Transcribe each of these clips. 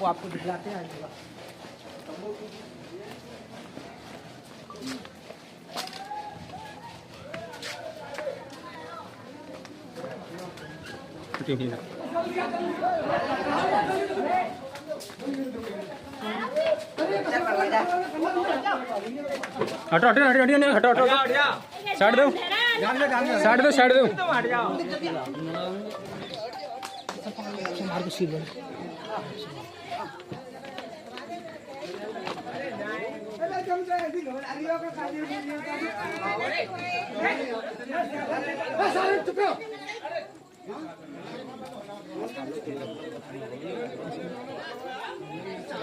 वो आपको दिखलाते हैं। हटो हटो हटो हटो हटो साइड दो साइड दो साइड दो।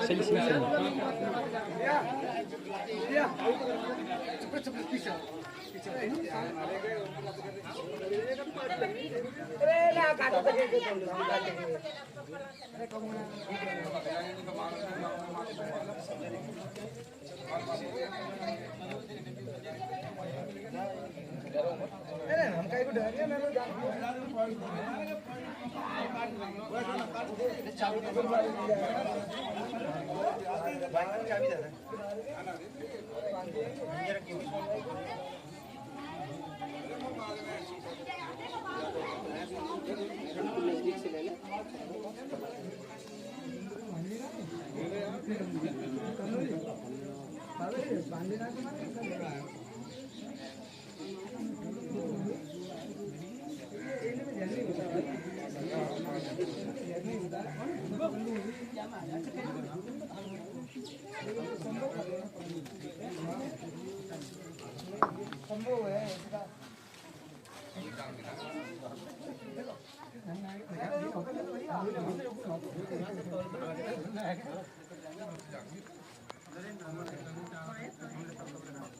सही सही सही।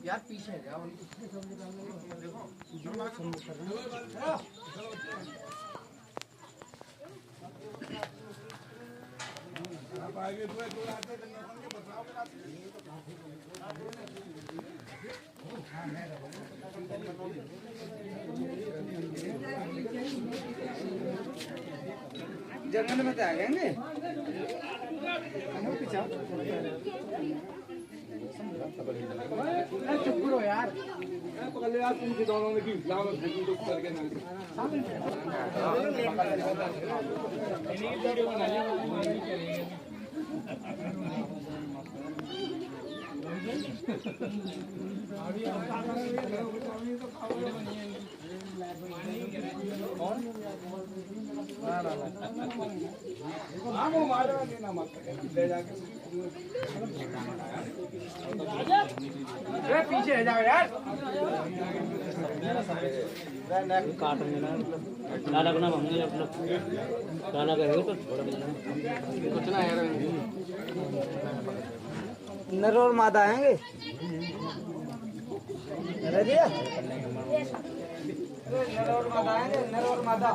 यार पीछे है जाओ। जंगल में तो आ गए चुप करो यार। पकड़ ले यार तुम दोनों ने की जाओ तो करके ना पीछे जाओ यार। काट लेना काला करना मंगे मतलब काला करेगा तो थोड़ा कुछ ना यार। नर और मादा आएंगे। नर और मादा आएंगे। नर और मादा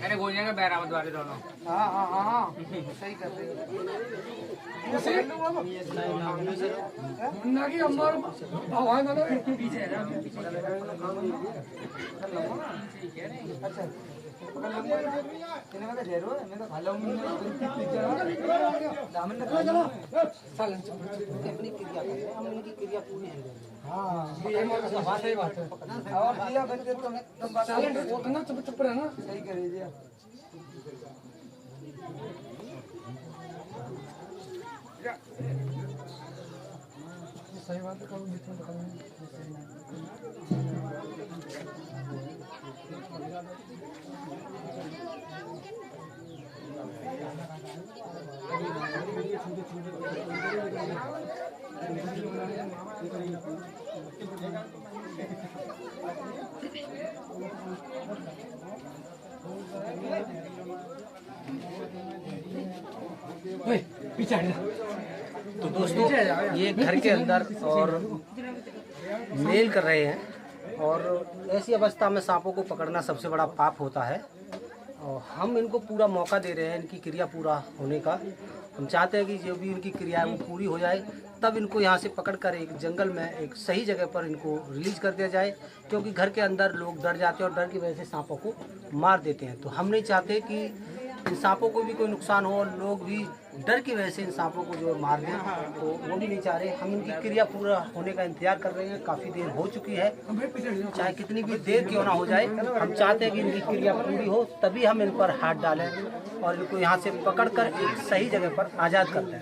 मैंने गोलियां का बैरामद वाले दोनों। हाँ हाँ हाँ सही कर रहे ना कि हमार भगवान दोनों पीछे है ना। अच्छा इन्हें मैं ढेरो है मैं तो खा लूंगी। दामन का चलो सालन अपनी क्रिया कर हम उनकी क्रिया पूरी है। हाँ ये बात सही बात है। और दिया बंदे तो सालन वो ना चुप चुप रहना सही कर दिया। सही बात है कल बीच में पीछे तो दोस्तों ये घर के अंदर और मेल कर रहे हैं और ऐसी अवस्था में सांपों को पकड़ना सबसे बड़ा पाप होता है। और हम इनको पूरा मौका दे रहे हैं इनकी क्रिया पूरा होने का। हम चाहते हैं कि जो भी इनकी क्रिया है वो पूरी हो जाए, तब इनको यहाँ से पकड़कर एक जंगल में एक सही जगह पर इनको रिलीज कर दिया जाए, क्योंकि घर के अंदर लोग डर जाते हैं और डर की वजह से सांपों को मार देते हैं। तो हम नहीं चाहते कि इन सांपों को भी कोई नुकसान हो और लोग भी डर की वजह से इन सांपों को जो मार दें, तो वो भी नहीं चाह रहे। हम इनकी क्रिया पूरा होने का इंतजार कर रहे हैं, काफ़ी देर हो चुकी है, चाहे कितनी भी देर क्यों ना हो जाए। हम चाहते हैं कि इनकी क्रिया पूरी हो, तभी हम इन पर हाथ डालें और इनको यहाँ से पकड़कर एक सही जगह पर आज़ाद कर दें।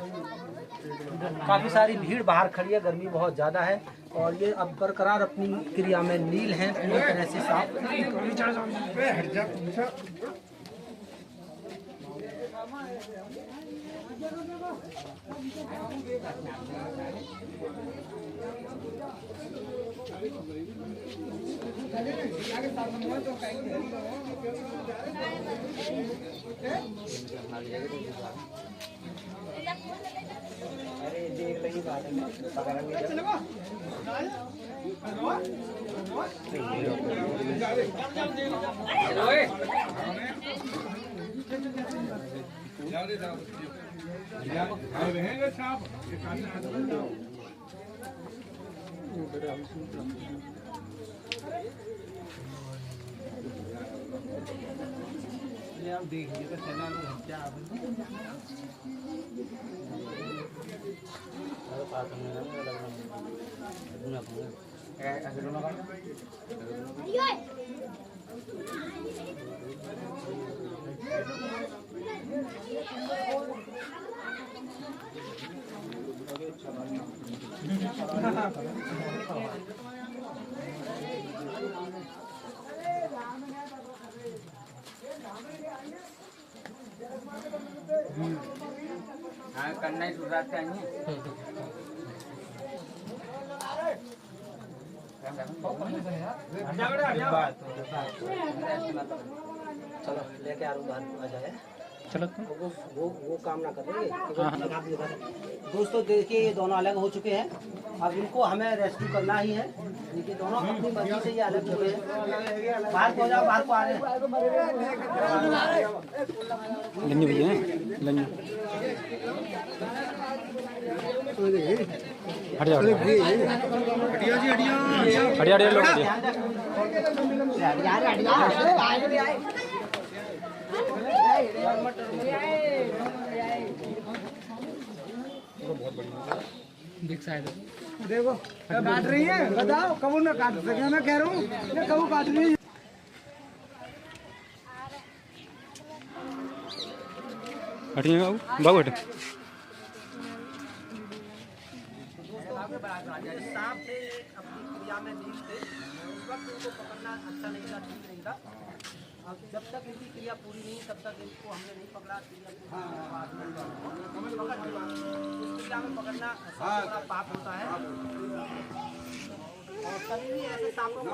काफ़ी सारी भीड़ बाहर खड़ी है, गर्मी बहुत ज़्यादा है और ये अब बरकरार अपनी क्रिया में नील हैं पूरी तरह से साफ। अरे देख रही बात देखिए तो सेना क्या हाँ करना ही सुधारते हैं। चलो लेके आ जाए। चलो वो काम ना करेंगे। दोस्तों देखिए ये दोनों अलग हो चुके हैं, अब इनको हमें रेस्क्यू करना ही है। ये दोनों अपनी मर्जी से ये अलग हो गए हैं। बाहर को जाओ, बाहर को आ रहे हैं। लंजू भैया लंजू हट जाओ, हटिया जी हटिया हटिया हटिया लोग देख शायद देखो काट रही है, बताओ कबू ना काट सके। मैं कह रहा हूँ कबू काट रही है। हटिए बाबू हटे। सांप थे अपनी क्रिया में नील थे, उस वक्त इनको पकड़ना अच्छा नहीं था, ठीक नहीं था। अब जब तक इनकी क्रिया पूरी नहीं तब तक इनको हमने नहीं पकड़ा। क्रिया में पकड़ना सबसे पाप होता है और कभी भी ऐसे सांपों को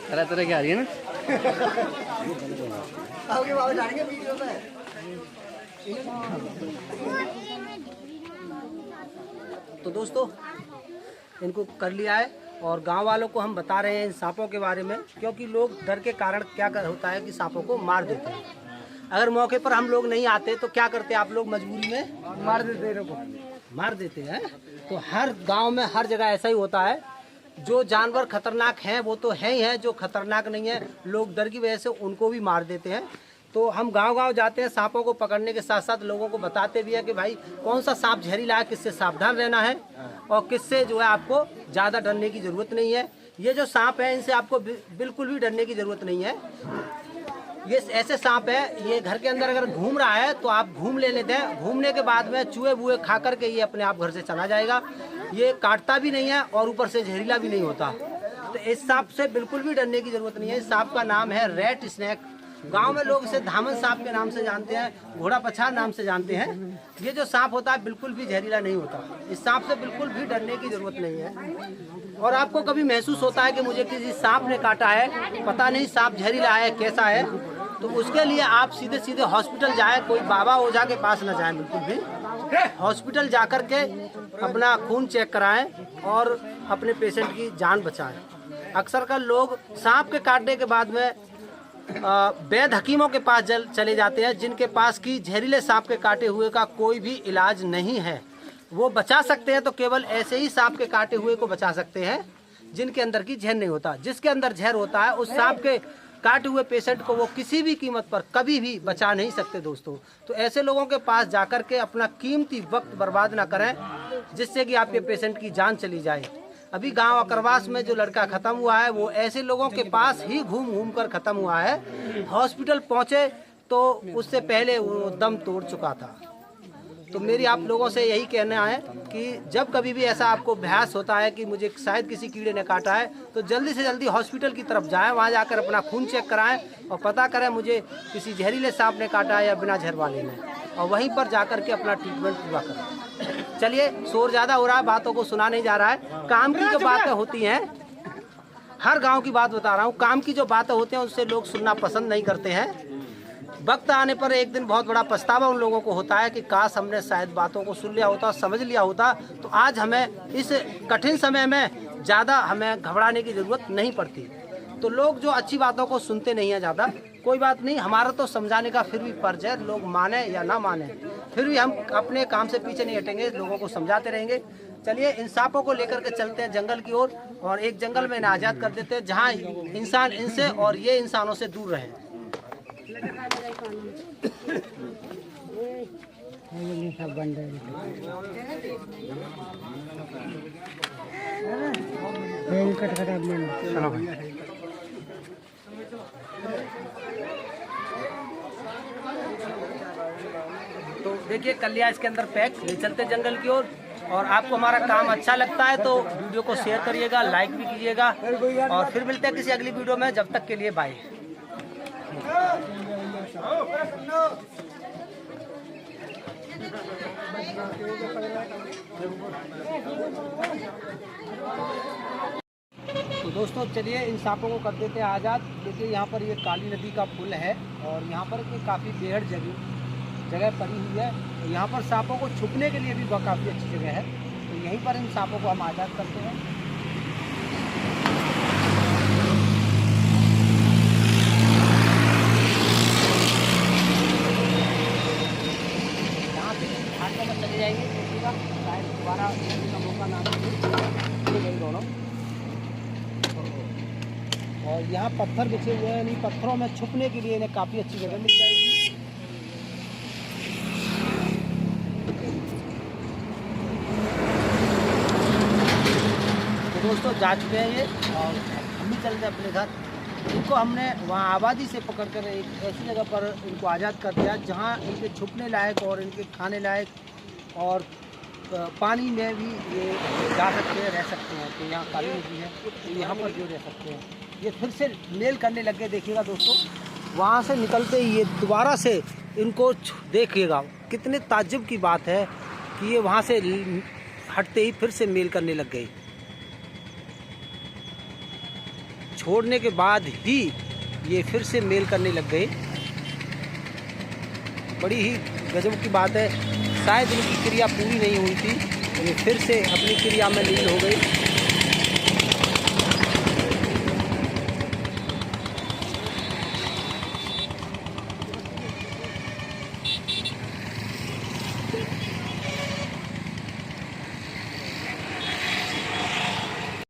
तरह तरह की आ रही है ना। तो दोस्तों इनको कर लिया है और गांव वालों को हम बता रहे हैं इन सांपों के बारे में, क्योंकि लोग डर के कारण क्या होता है कि सांपों को मार देते हैं। अगर मौके पर हम लोग नहीं आते तो क्या करते आप लोग, मजबूरी में मार देते हैं। तो हर गांव में हर जगह ऐसा ही होता है। जो जानवर खतरनाक हैं वो तो है ही है, जो खतरनाक नहीं है लोग डर की वजह से उनको भी मार देते हैं। तो हम गांव-गांव जाते हैं सांपों को पकड़ने के साथ साथ लोगों को बताते भी है कि भाई कौन सा सांप जहरीला है, किससे सावधान रहना है और किससे जो है आपको ज़्यादा डरने की ज़रूरत नहीं है। ये जो सांप है इनसे आपको बिल्कुल भी डरने की ज़रूरत नहीं है। ये ऐसे सांप है, ये घर के अंदर अगर घूम रहा है तो आप घूम लेने दें, घूमने के बाद में चूहे बुए खा करके ये अपने आप घर से चला जाएगा। ये काटता भी नहीं है और ऊपर से जहरीला भी नहीं होता। तो इस सांप से बिल्कुल भी डरने की जरूरत नहीं है। इस सांप का नाम है रेड स्नेक। गांव में लोग इसे धामन सांप के नाम से जानते हैं, घोड़ा पछाड़ नाम से जानते हैं। ये जो सांप होता है बिल्कुल भी जहरीला नहीं होता। इस सांप से बिल्कुल भी डरने की जरूरत नहीं है। और आपको कभी महसूस होता है कि मुझे किसी सांप ने काटा है, पता नहीं सांप जहरीला है कैसा है, तो उसके लिए आप सीधे सीधे हॉस्पिटल जाएं, कोई बाबा ओझा के पास न जाएं, बिल्कुल भी हॉस्पिटल जाकर के अपना खून चेक कराएं और अपने पेशेंट की जान बचाएं। अक्सर कर लोग सांप के काटने के बाद में वैद्य हकीमों के पास चले जाते हैं, जिनके पास की जहरीले सांप के काटे हुए का कोई भी इलाज नहीं है। वो बचा सकते हैं तो केवल ऐसे ही सांप के काटे हुए को बचा सकते हैं जिनके अंदर की जहर नहीं होता। जिसके अंदर जहर होता है उस सांप के काटे हुए पेशेंट को वो किसी भी कीमत पर कभी भी बचा नहीं सकते दोस्तों। तो ऐसे लोगों के पास जाकर के अपना कीमती वक्त बर्बाद ना करें, जिससे कि आपके पेशेंट की जान चली जाए। अभी गांव अकरवास में जो लड़का खत्म हुआ है वो ऐसे लोगों के पास ही घूम घूम कर खत्म हुआ है। हॉस्पिटल पहुंचे तो उससे पहले वो दम तोड़ चुका था। तो मेरी आप लोगों से यही कहना है कि जब कभी भी ऐसा आपको अभ्यास होता है कि मुझे शायद किसी कीड़े ने काटा है, तो जल्दी से जल्दी हॉस्पिटल की तरफ जाएं, वहां जाकर अपना खून चेक कराएं और पता करें मुझे किसी जहरीले सांप ने काटा है या बिना जहर वाले ने, और वहीं पर जाकर के अपना ट्रीटमेंट पूरा करें। चलिए, शोर ज़्यादा हो रहा है, बातों को सुना नहीं जा रहा है। काम की जो बातें होती हैं, हर गाँव की बात बता रहा हूँ, काम की जो बातें होती हैं उससे लोग सुनना पसंद नहीं करते हैं। वक्त आने पर एक दिन बहुत बड़ा पछतावा उन लोगों को होता है कि काश हमने शायद बातों को सुन लिया होता, समझ लिया होता, तो आज हमें इस कठिन समय में ज़्यादा हमें घबराने की ज़रूरत नहीं पड़ती। तो लोग जो अच्छी बातों को सुनते नहीं हैं ज़्यादा, कोई बात नहीं, हमारा तो समझाने का फिर भी फर्ज है, लोग माने या ना माने, फिर भी हम अपने काम से पीछे नहीं हटेंगे, लोगों को समझाते रहेंगे। चलिए, इन सांपों को लेकर के चलते हैं जंगल की ओर, और एक जंगल में इन्हें आज़ाद कर देते हैं जहाँ इंसान इनसे और ये इंसानों से दूर रहें। चलो भाई, तो देखिए कलिया इसके अंदर पैक, ले चलते जंगल की ओर। और आपको हमारा काम अच्छा लगता है तो वीडियो को शेयर करिएगा, लाइक भी कीजिएगा, और फिर मिलते हैं किसी अगली वीडियो में। जब तक के लिए बाय। तो दोस्तों चलिए इन सांपों को कर देते हैं आज़ाद। देखिए यहाँ पर ये काली नदी का पुल है और यहाँ पर काफ़ी बेहद जगह पड़ी हुई है। तो यहाँ पर सांपों को छुपने के लिए भी काफ़ी अच्छी जगह है। तो यहीं पर इन सांपों को हम आज़ाद करते हैं। यहाँ से घाटों में चले जाएंगे, देखिएगा शायद दोबारा का मौका ना मिले दोनों। और यहाँ पत्थर बिछे हुए हैं, इन पत्थरों में छुपने के लिए इन्हें काफ़ी अच्छी जगह मिल जाएगी। तो दोस्तों जा चुके हैं ये, और हम भी चलते हैं अपने घर। इनको हमने वहाँ आबादी से पकड़कर एक ऐसी जगह पर इनको आज़ाद कर दिया जहाँ इनके छुपने लायक और इनके खाने लायक और पानी में भी ये जा सकते हैं, रह सकते हैं। तो यहाँ काली नदी है, तो यहाँ पर जो रह सकते हैं। ये फिर से मेल करने लग गए, देखिएगा दोस्तों, वहाँ से निकलते ही ये दोबारा से इनको देखिएगा। कितने ताज्जुब की बात है कि ये वहाँ से हटते ही फिर से मेल करने लग गए। छोड़ने के बाद ही ये फिर से मेल करने लग गए। बड़ी ही गजब की बात है। शायद इनकी क्रिया पूरी नहीं हुई थी, ये फिर से अपनी क्रिया में लीन हो गई।